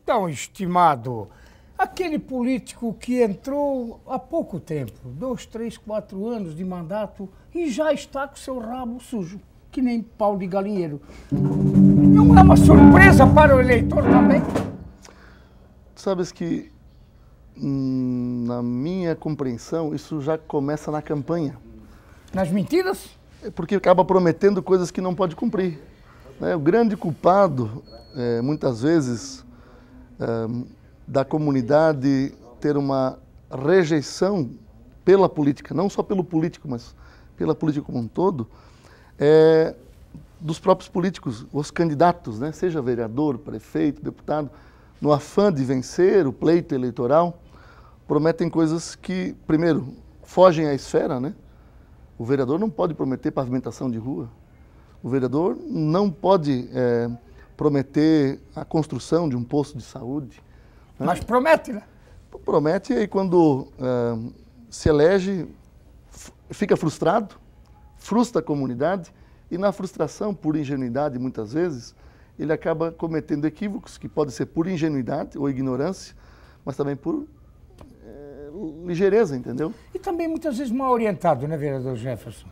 Então, estimado, aquele político que entrou há pouco tempo, 2, 3, 4 anos de mandato e já está com seu rabo sujo, que nem pau de galinheiro. Não é uma surpresa para o eleitor também? Sabes que, na minha compreensão, isso já começa na campanha. Nas mentiras? Porque acaba prometendo coisas que não pode cumprir. O grande culpado, muitas vezes, da comunidade ter uma rejeição pela política, não só pelo político, mas pela política como um todo, é dos próprios políticos, os candidatos, né? Seja vereador, prefeito, deputado, no afã de vencer o pleito eleitoral, prometem coisas que, primeiro, fogem à esfera, né? O vereador não pode prometer pavimentação de rua. O vereador não pode prometer a construção de um posto de saúde. Né? Mas promete, né? Promete e quando se elege, fica frustrado, frustra a comunidade e na frustração, por ingenuidade muitas vezes, ele acaba cometendo equívocos que podem ser por ingenuidade ou ignorância, mas também por ligeireza, entendeu? E também muitas vezes mal orientado, né, vereador Jefferson?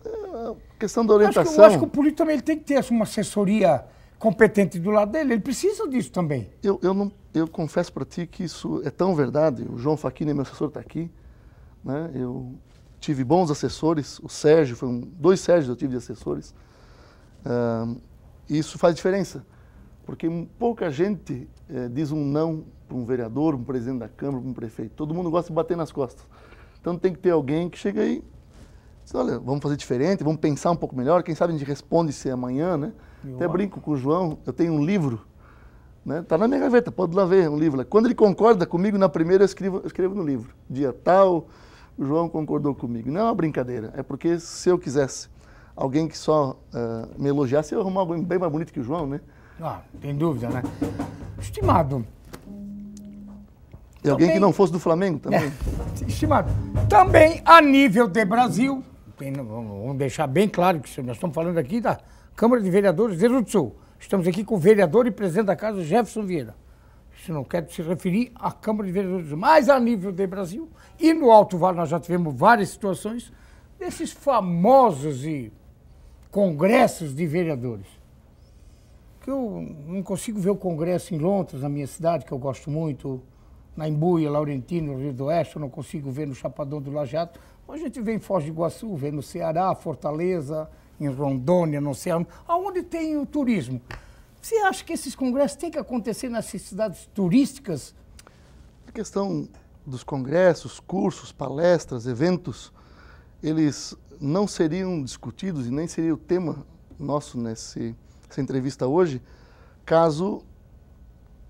A questão da orientação... Eu acho que o político também ele tem que ter uma assessoria competente do lado dele, ele precisa disso também. Eu confesso para ti que isso é tão verdade, o João Facchini, meu assessor, está aqui, né? Eu tive bons assessores, o Sérgio, 2 Sérgios eu tive de assessores, e isso faz diferença, porque pouca gente diz um não para um vereador, um presidente da Câmara, um prefeito, todo mundo gosta de bater nas costas. Então tem que ter alguém que chega aí, diz, olha, vamos fazer diferente, vamos pensar um pouco melhor, quem sabe a gente responde se amanhã, né? Até brinco com o João, eu tenho um livro, né? Tá na minha gaveta, pode ir lá ver um livro. Quando ele concorda comigo, na primeira eu escrevo no livro. Dia tal, o João concordou comigo. Não é uma brincadeira, é porque se eu quisesse alguém que só me elogiasse, eu ia arrumar alguém bem mais bonito que o João, né? Ah, tem dúvida, né? Estimado. E alguém que não fosse do Flamengo também. Estimado, também a nível de Brasil, vamos deixar bem claro que nós estamos falando aqui da Câmara de Vereadores de Rio do Sul. Estamos aqui com o vereador e presidente da casa, Jefferson Vieira. Isso não quer se referir à Câmara de Vereadores, mas a nível de Brasil. E no Alto Vale nós já tivemos várias situações desses famosos congressos de vereadores. Que eu não consigo ver o congresso em Londres, na minha cidade, que eu gosto muito, na Embuia, Laurentino, Rio do Oeste, eu não consigo ver no Chapadão do Lajeado. A gente vê em Foz do Iguaçu, vê no Ceará, Fortaleza, em Rondônia, não sei aonde tem o turismo. Você acha que esses congressos têm que acontecer nessas cidades turísticas? A questão dos congressos, cursos, palestras, eventos, eles não seriam discutidos e nem seria o tema nosso nessa entrevista hoje, caso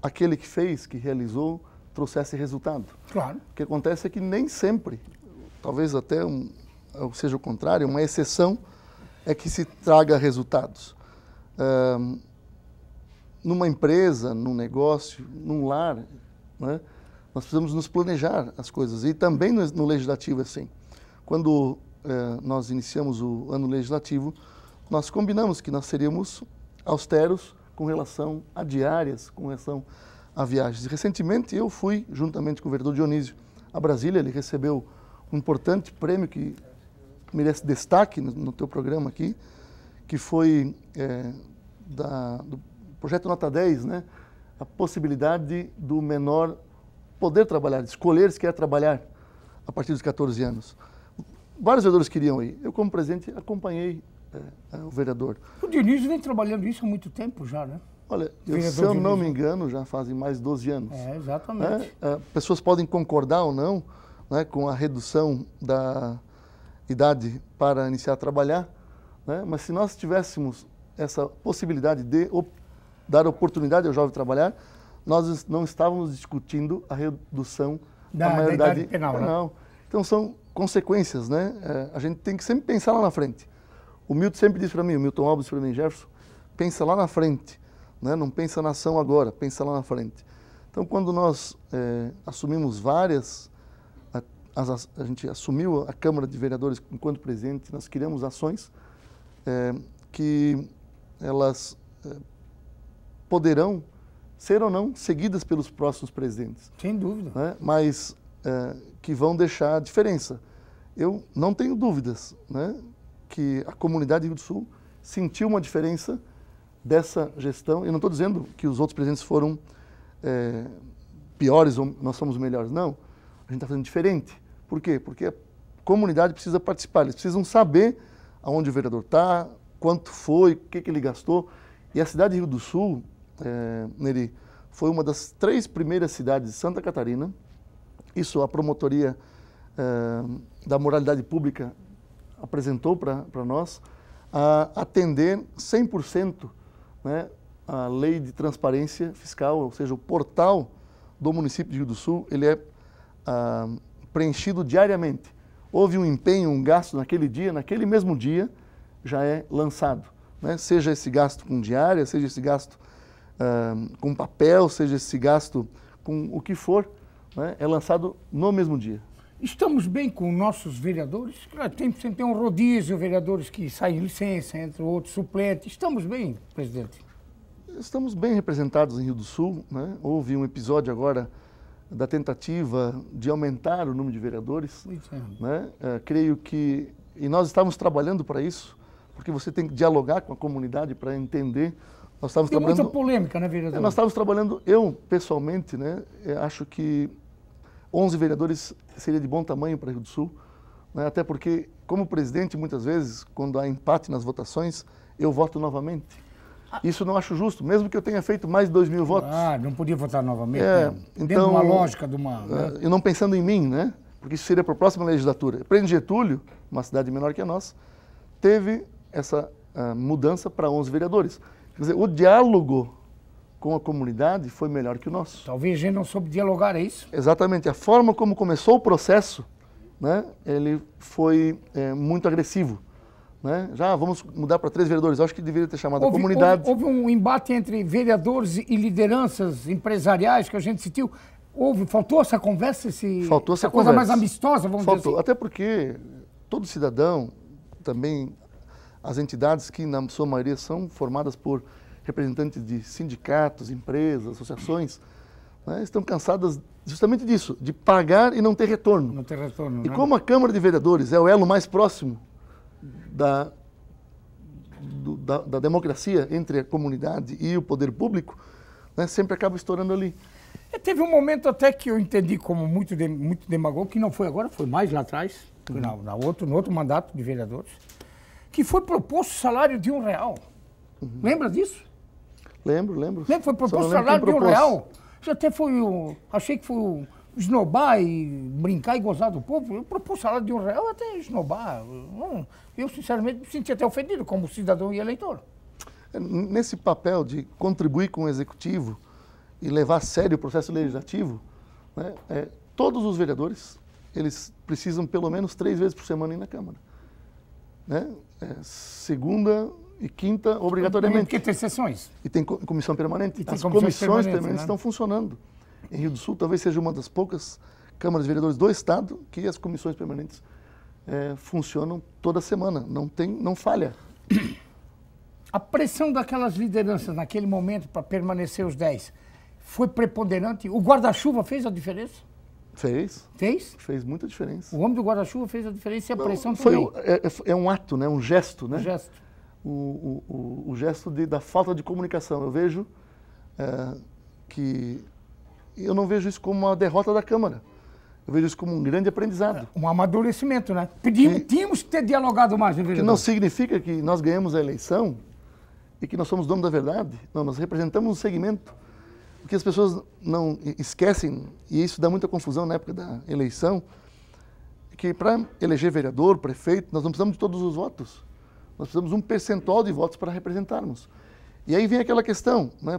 aquele que fez, que realizou, trouxesse resultado. Claro. O que acontece é que nem sempre, talvez até seja o contrário, uma exceção é que se traga resultados. Numa empresa, num negócio, num lar, né, nós precisamos nos planejar as coisas. E também no legislativo, assim. Quando nós iniciamos o ano legislativo, nós combinamos que nós seríamos austeros com relação a diárias, com relação a viagens. E recentemente eu fui, juntamente com o vereador Dionísio, a Brasília. Ele recebeu um importante prêmio que merece destaque no teu programa aqui, que foi do projeto Nota 10, né? A possibilidade do menor poder trabalhar, de escolher se quer trabalhar a partir dos 14 anos. Vários vereadores queriam ir. Eu, como presidente, acompanhei o vereador. O Dionísio vem trabalhando isso há muito tempo já, né? Olha, se eu não me engano, já fazem mais de 12 anos. Exatamente. Pessoas podem concordar ou não, né, com a redução da idade para iniciar a trabalhar, né, mas se nós tivéssemos essa possibilidade de dar oportunidade ao jovem trabalhar, nós não estávamos discutindo a redução da maioridade penal. Né? Então são consequências, né? A gente tem que sempre pensar lá na frente. O Milton sempre diz para mim, o Milton Alves para mim, Jefferson, pensa lá na frente, né? Não pensa na ação agora, pensa lá na frente. Então quando nós assumimos a gente assumiu a Câmara de Vereadores enquanto presidente, nós criamos ações que elas poderão ser ou não seguidas pelos próximos presidentes. Sem dúvida. Né? Mas que vão deixar diferença. Eu não tenho dúvidas, né, que a comunidade do Rio do Sul sentiu uma diferença dessa gestão. Eu não estou dizendo que os outros presidentes foram piores ou nós somos melhores. Não, a gente está fazendo diferente. Por quê? Porque a comunidade precisa participar, eles precisam saber aonde o vereador está, quanto foi, o que ele gastou. E a cidade de Rio do Sul, Neri, foi uma das 3 primeiras cidades de Santa Catarina. Isso a promotoria da moralidade pública apresentou para nós, a atender 100%, né, a lei de transparência fiscal, ou seja, o portal do município de Rio do Sul, ele é preenchido diariamente. Houve um empenho, um gasto naquele dia, naquele mesmo dia já é lançado. Né? Seja esse gasto com diária, seja esse gasto com papel, seja esse gasto com o que for, né? É lançado no mesmo dia. Estamos bem com nossos vereadores? Claro, sempre tem um rodízio, vereadores que saem em licença, entre outros suplentes. Estamos bem, presidente? Estamos bem representados em Rio do Sul, né? Houve um episódio agora da tentativa de aumentar o número de vereadores. Né? Creio que, e nós estávamos trabalhando para isso, porque você tem que dialogar com a comunidade para entender. Nós estávamos tem trabalhando, muita polêmica, né, vereador? Nós estávamos trabalhando, eu pessoalmente, né, acho que 11 vereadores seria de bom tamanho para Rio do Sul, né? Até porque, como presidente, muitas vezes, quando há empate nas votações, eu voto novamente. Isso não acho justo, mesmo que eu tenha feito mais de 2.000 votos. Não podia votar novamente, né? Então, dentro de uma lógica de uma... E não pensando em mim, né? Porque isso seria para a próxima legislatura. Presidente Getúlio, uma cidade menor que a nossa, teve essa mudança para 11 vereadores. Quer dizer, o diálogo com a comunidade foi melhor que o nosso. Talvez a gente não soube dialogar, é isso? Exatamente. A forma como começou o processo, né, ele foi muito agressivo. Né? Já vamos mudar para 3 vereadores. Eu acho que deveria ter chamado a comunidade. Houve um embate entre vereadores e lideranças empresariais que a gente sentiu. Faltou essa conversa? Faltou essa coisa conversa. mais amistosa, vamos dizer assim. Até porque todo cidadão, também as entidades que na sua maioria são formadas por representantes de sindicatos, empresas, associações, né, estão cansadas justamente disso, de pagar e não ter retorno. Não ter retorno, E como a Câmara de Vereadores é o elo mais próximo da democracia entre a comunidade e o poder público, né, sempre acaba estourando ali. Teve um momento até que eu entendi como muito demagogo, que não foi agora, foi mais lá atrás, foi no outro mandato de vereadores, que foi proposto o salário de R$1. Lembra disso? Lembro. Foi proposto o salário de R$1. Já até achei que foi esnobar e brincar e gozar do povo. Eu propus salário de R$1 até esnobar. Eu, sinceramente, me senti até ofendido como cidadão e eleitor. Nesse papel de contribuir com o executivo e levar a sério o processo legislativo, né, todos os vereadores, eles precisam pelo menos 3 vezes por semana ir na Câmara. Né? Segunda e quinta, obrigatoriamente. Porque tem sessões. E tem comissão permanente. As comissões permanentes estão funcionando. Em Rio do Sul, talvez seja uma das poucas câmaras de vereadores do Estado que as comissões permanentes funcionam toda semana. Não falha. A pressão daquelas lideranças naquele momento para permanecer os 10 foi preponderante? O guarda-chuva fez a diferença? Fez. Fez? Fez muita diferença. O homem do guarda-chuva fez a diferença e a pressão também. É um ato, né? Um gesto, né? Um gesto. O gesto da falta de comunicação. Eu vejo que... Eu não vejo isso como uma derrota da Câmara. Eu vejo isso como um grande aprendizado. Um amadurecimento, né? Tínhamos que ter dialogado mais, né, vereador? Que não significa que nós ganhamos a eleição e que nós somos donos da verdade. Não, nós representamos um segmento. O que as pessoas não esquecem, e isso dá muita confusão na época da eleição, é que para eleger vereador, prefeito, nós não precisamos de todos os votos. Nós precisamos de um percentual de votos para representarmos. E aí vem aquela questão, né?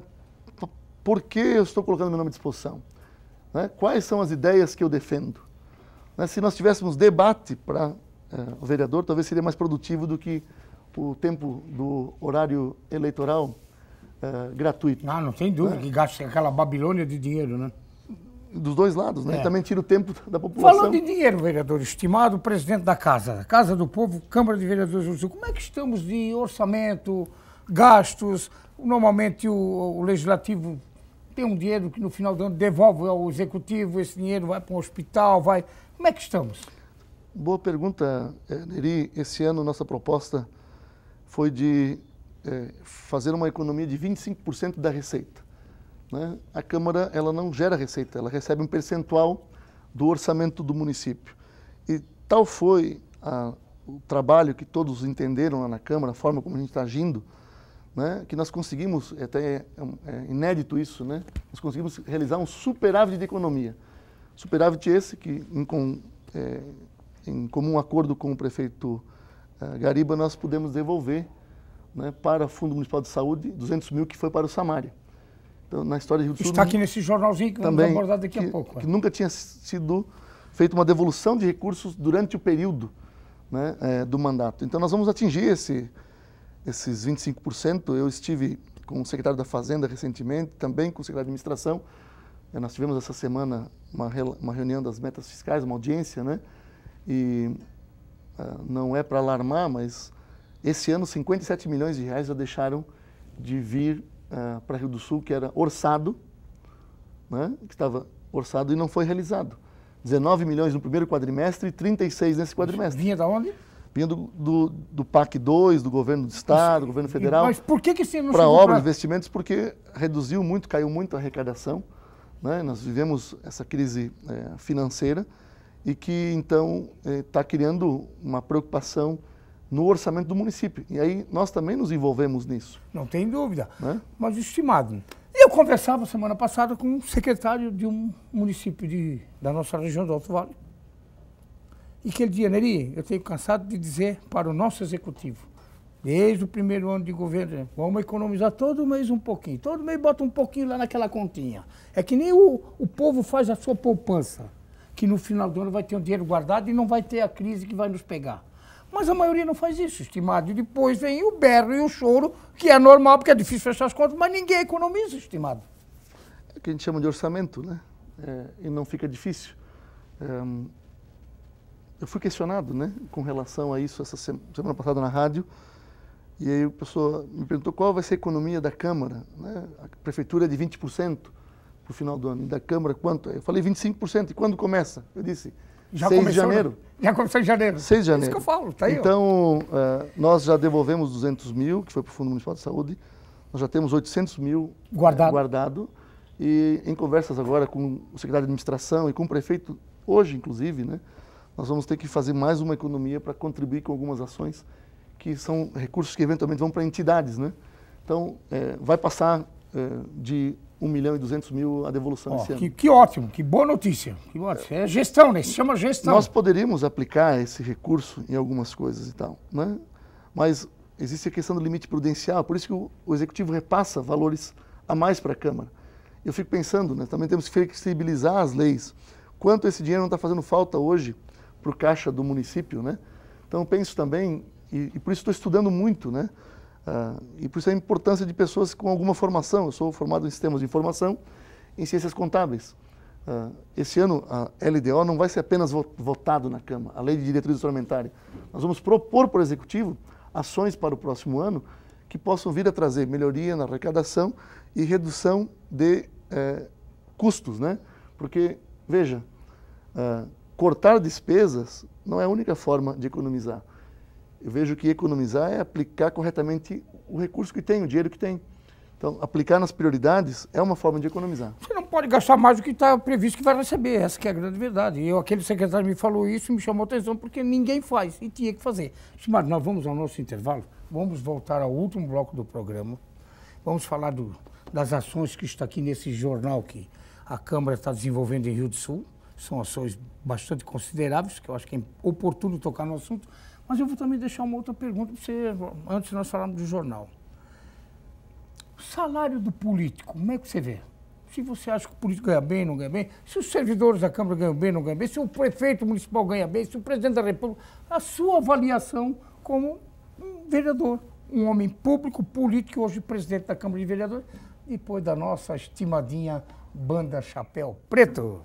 Por que eu estou colocando meu nome à disposição? Né? Quais são as ideias que eu defendo? Né? Se nós tivéssemos debate para o vereador, talvez seria mais produtivo do que o tempo do horário eleitoral gratuito. Não tem dúvida, que gasta aquela Babilônia de dinheiro, né? Dos dois lados, né? Também tira o tempo da população. Falando em dinheiro, vereador, estimado presidente da Casa do Povo, Câmara de Vereadores do Sul, como é que estamos de orçamento, gastos? Normalmente o Legislativo tem um dinheiro que no final do ano devolve ao executivo, esse dinheiro vai para um hospital, vai... Como é que estamos? Boa pergunta, Neri. Esse ano nossa proposta foi de fazer uma economia de 25% da receita. Né? A Câmara ela não gera receita, ela recebe um percentual do orçamento do município. E tal foi o trabalho que todos entenderam lá na Câmara, a forma como a gente está agindo, né? Que nós conseguimos, até é inédito isso, né? Nós conseguimos realizar um superávit de economia. Superávit esse que, em comum acordo com o prefeito Gariba, nós pudemos devolver, né, para o Fundo Municipal de Saúde 200 mil que foi para o Samária. Então, na história de Rio do Sul... Está aqui nesse jornalzinho que vamos abordar daqui a pouco. Que nunca tinha sido feita uma devolução de recursos durante o período, né, do mandato. Então, nós vamos atingir esses 25%. Eu estive com o secretário da Fazenda recentemente, também com o secretário de Administração. Nós tivemos essa semana uma reunião das metas fiscais, uma audiência, né? E não é para alarmar, mas esse ano 57 milhões de reais já deixaram de vir para Rio do Sul, que era orçado, né? Que estava orçado e não foi realizado. 19 milhões no primeiro quadrimestre e 36 nesse quadrimestre. Vinha da onde? Vinha do PAC 2, do governo do Estado, do governo federal. Mas por que você não para obras, investimentos, porque reduziu muito, caiu muito a arrecadação, né? Nós vivemos essa crise financeira e que, então, está criando uma preocupação no orçamento do município. E aí nós também nos envolvemos nisso. Não tem dúvida. Né? Mas, estimado, eu conversava semana passada com um secretário de um município da nossa região do Alto Vale. E que ele dizia, Neri, eu tenho cansado de dizer para o nosso executivo, desde o primeiro ano de governo, vamos economizar todo mês um pouquinho. Todo mês bota um pouquinho lá naquela continha. É que nem o povo faz a sua poupança, que no final do ano vai ter um dinheiro guardado e não vai ter a crise que vai nos pegar. Mas a maioria não faz isso, estimado. E depois vem o berro e o choro, que é normal, porque é difícil fechar as contas, mas ninguém economiza, estimado. É o que a gente chama de orçamento, né? E não fica difícil. Eu fui questionado, né, com relação a isso essa semana passada na rádio, e aí a pessoa me perguntou qual vai ser a economia da Câmara, né? A prefeitura é de 20% para o final do ano, e da Câmara quanto? Eu falei 25%, e quando começa? Eu disse, já 6 de janeiro. Né? Já começou em janeiro. 6 de janeiro. É isso que eu falo, tá aí. Então, nós já devolvemos 200 mil, que foi para o Fundo Municipal de Saúde, nós já temos 800 mil guardado, e em conversas agora com o secretário de Administração e com o prefeito, hoje inclusive, né? Nós vamos ter que fazer mais uma economia para contribuir com algumas ações que são recursos que eventualmente vão para entidades, né? Então, vai passar de 1 milhão e 200 mil a devolução esse ano. Que ótimo, que boa notícia. Que ótimo. É gestão, né? Se chama gestão. Nós poderíamos aplicar esse recurso em algumas coisas e tal, né? Mas existe a questão do limite prudencial, por isso que o Executivo repassa valores a mais para a Câmara. Eu fico pensando, né? Também temos que flexibilizar as leis. Quanto esse dinheiro não está fazendo falta hoje para o caixa do município, né? Então eu penso também, e por isso estou estudando muito, né? E por isso a importância de pessoas com alguma formação. Eu sou formado em sistemas de informação, em ciências contábeis. Esse ano a LDO não vai ser apenas votado na Câmara, a Lei de Diretriz Orçamentária. Nós vamos propor para o Executivo ações para o próximo ano que possam vir a trazer melhoria na arrecadação e redução de custos, né? Porque, veja, cortar despesas não é a única forma de economizar. Eu vejo que economizar é aplicar corretamente o recurso que tem, o dinheiro que tem. Então, aplicar nas prioridades é uma forma de economizar. Você não pode gastar mais do que está previsto que vai receber, essa que é a grande verdade. E aquele secretário me falou isso e me chamou a atenção porque ninguém faz e tinha que fazer. Estimado, nós vamos ao nosso intervalo, vamos voltar ao último bloco do programa, vamos falar das ações que está aqui nesse jornal que a Câmara está desenvolvendo em Rio do Sul. São ações bastante consideráveis, que eu acho que é oportuno tocar no assunto, mas eu vou também deixar uma outra pergunta para você, antes de nós falarmos do jornal. O salário do político, como é que você vê? Se você acha que o político ganha bem, não ganha bem, se os servidores da Câmara ganham bem, não ganham bem, se o prefeito municipal ganha bem, se o presidente da República, a sua avaliação como um vereador, um homem público, político, hoje presidente da Câmara de Vereadores, depois da nossa estimadinha Banda Chapéu Preto.